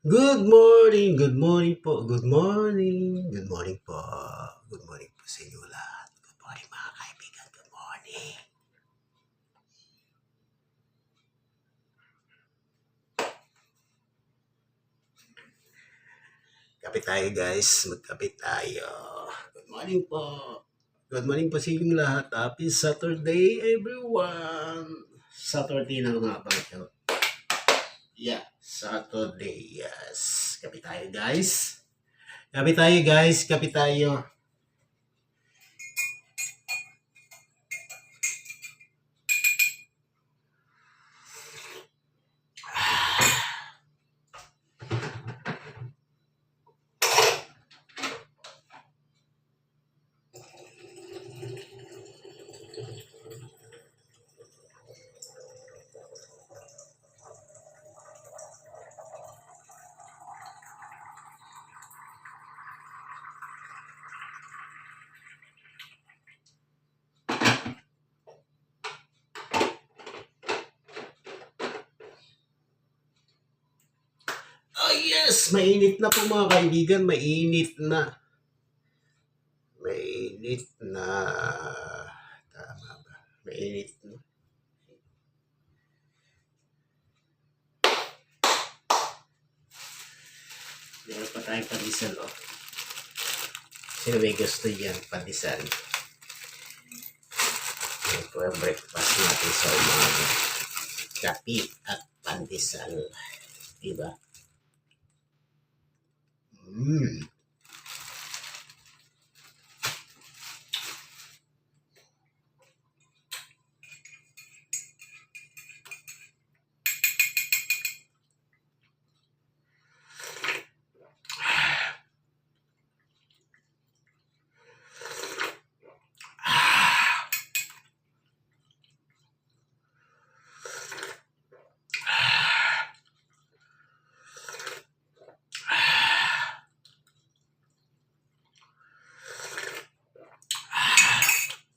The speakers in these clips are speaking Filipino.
Good morning po, good morning po, good morning po sa inyo lahat. Good morning mga kaibigan, good morning. Kape tayo guys, magkape tayo. Good morning po. Good morning po sa inyong lahat. Happy Saturday everyone. Saturday na nga ba ito? Yeah, Saturday, yes. Kape tayo guys. Kape tayo guys, kape tayo. Oh yes, mainit na po mga kaibigan, mainit na. Mainit na. Tama ba? Mainit na. Meron pa tayong pandesal, oh. Sino may gusto dyan, pandesal? Ito ang breakfast natin sa umaga. Kape at pandesal. Diba? Mmm.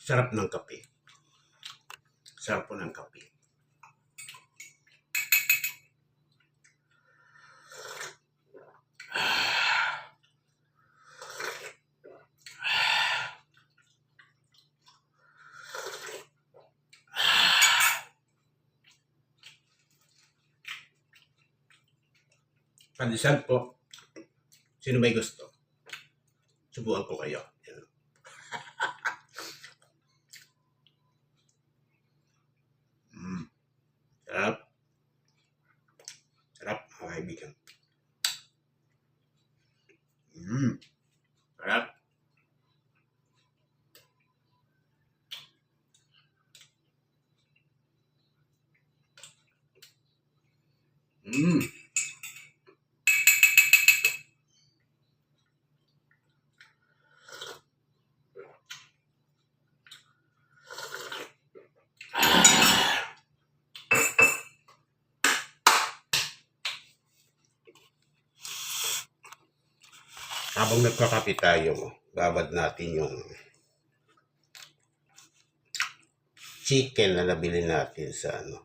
Sarap ng kape. Sarap po ng kape. Pandesal po. Sino may gusto? Subukan ko kayo. Yan. Sarap. Sarap mga kaibigan. Sarap. Mmm. Habang nagkakape tayo, babad natin yung chicken na nabili natin sa ano.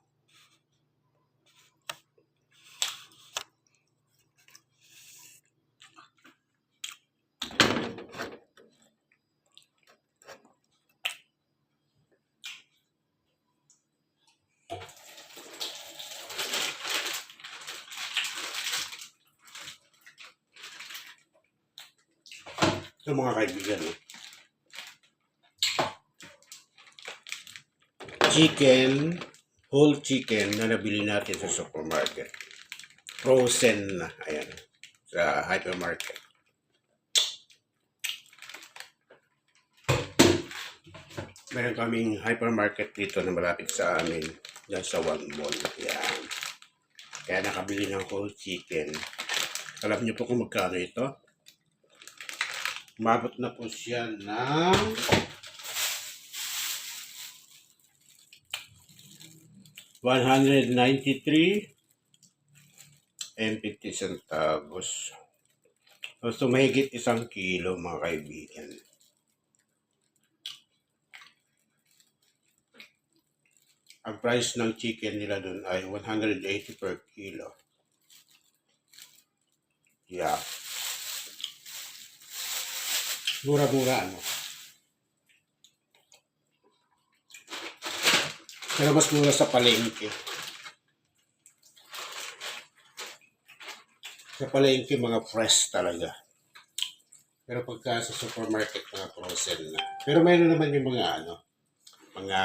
Ito mga kaibigan, chicken, whole chicken na nabili natin sa supermarket. Frozen na, ayan, sa hypermarket. Meron kaming hypermarket dito na malapit sa amin, dyan sa One Mall. Ayan. Kaya nakabili ng whole chicken. Alam niyo po kung magkano ito? Umabot na po siya ng 193.50 centavos. So, mahigit 1 kilo mga kaibigan. Ang price ng chicken nila dun ay 180 per kilo. Yeah. Mura-mura ano. Pero mas mura sa palengke. Sa palengke, mga fresh talaga. Pero pagka sa supermarket, mga frozen na. Pero mayroon naman yung mga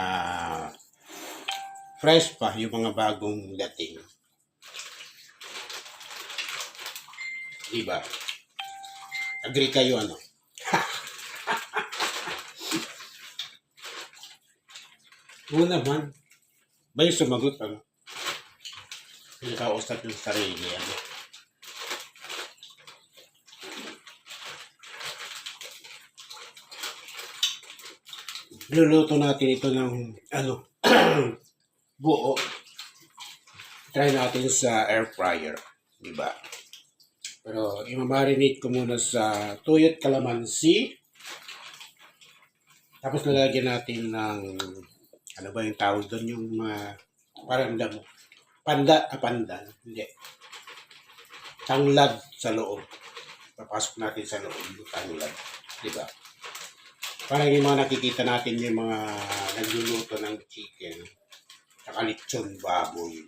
fresh pa, yung mga bagong dating. Diba? Agree kayo ano? Oo naman. Ba yung sumagot ano? Pinakausap yung sarili ano? Luluto natin ito ng buo. Try natin sa air fryer. Diba? Pero i-marinate ko muna sa tuyot kalamansi. Tapos lalagyan natin ng ano ba yung tawag doon, yung parang damo. Pandan. Hindi. Tanglad sa loob. Papasok natin sa loob yung tanglad. Diba? Parang yung mga nakikita natin yung mga nagluluto ng chicken. Saka lechon baboy.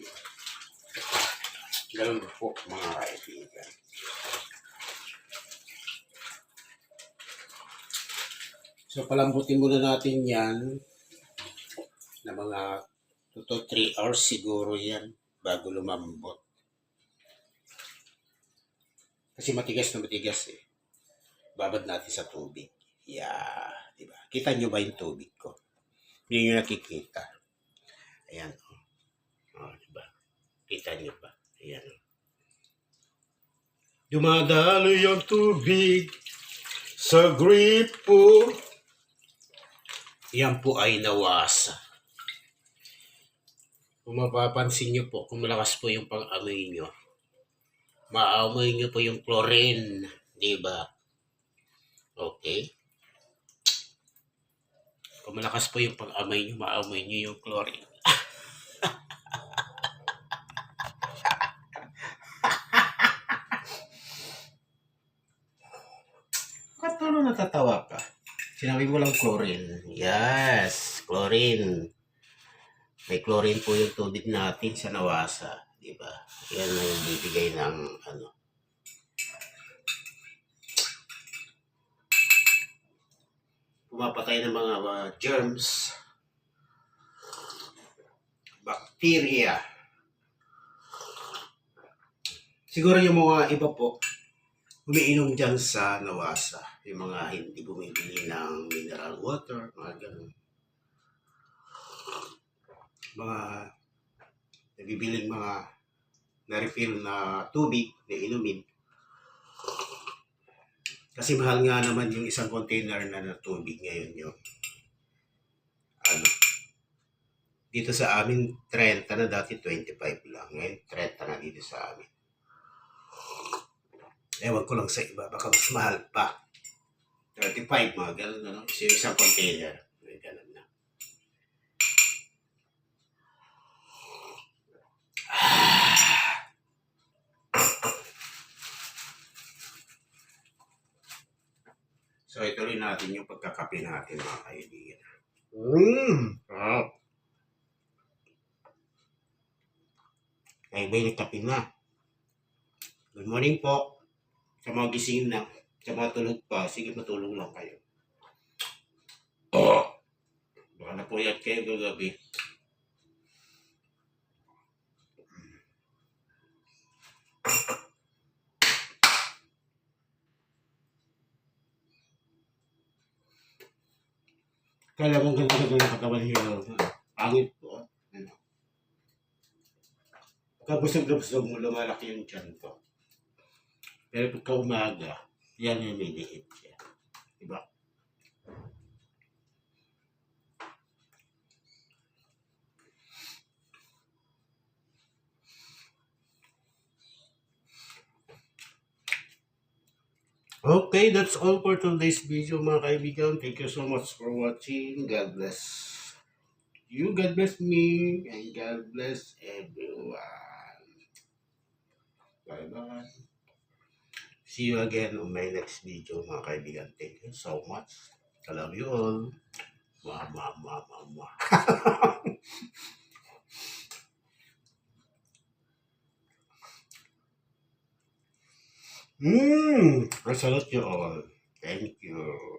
Ganun po mga kaibigan. So palambutin muna natin yan na mga 2 to 3 hours siguro yan bago lumambot. Kasi matigas na matigas eh. Babad natin sa tubig. Yeah, diba? Kita nyo ba yung tubig ko? Hindi nyo nakikita. Ayan. Diba? Kita nyo ba? Ayan. Dumadalo yung tubig sa gripo. Yan po ay nawasa. Kung mapapansin nyo po, kung malakas po yung pang-amoy nyo, maamoy nyo po yung chlorine. Diba? Okay? Kung malakas po yung pang-amoy nyo, maamoy nyo yung chlorine. Bakit ano natatawa ka? Sinabi mo lang chlorine. Yes, chlorine. May chlorine po yung tubig natin sa nawasa. Diba? Yan na yung bibigay ng pumapatay ng mga germs, bacteria. Siguro yung mga iba po, umiinom dyan sa nawasa. Yung mga hindi bumibili ng mineral water, mga ganun. Mga nabibiling mga na-refill na tubig na inumin. Kasi mahal nga naman yung isang container na tubig ngayon yung dito sa amin 30 na, dati 25 lang. Ngayon 30 na dito sa amin. Ewan ko lang sa iba, baka mas mahal pa. 35 mga ganun na. Kasi yung isang container, may ganun na. So ituloy natin yung pagkakape natin mga kaibigan. Ay, ba yung kape na? Good morning po. Sa mga gising na, sa mga tulog pa, sige matulog lang kayo. Baka napuyat kayo gagabi. Kala mo ganda ng katawan niyo. Pangit po. Pagka busog mo, lumalaki yung tiyan ko. Pero pagka umaga, yan yung liliit siya. Diba? Okay, that's all for today's video mga kaibigan. Thank you so much for watching. God bless you, God bless me, and God bless everyone. Bye-bye. See you again on my next video, mga kaibigan. Thank you so much. I love you all. Mwah, mwah, mwah, mwah, mwah. I salute you all. Thank you.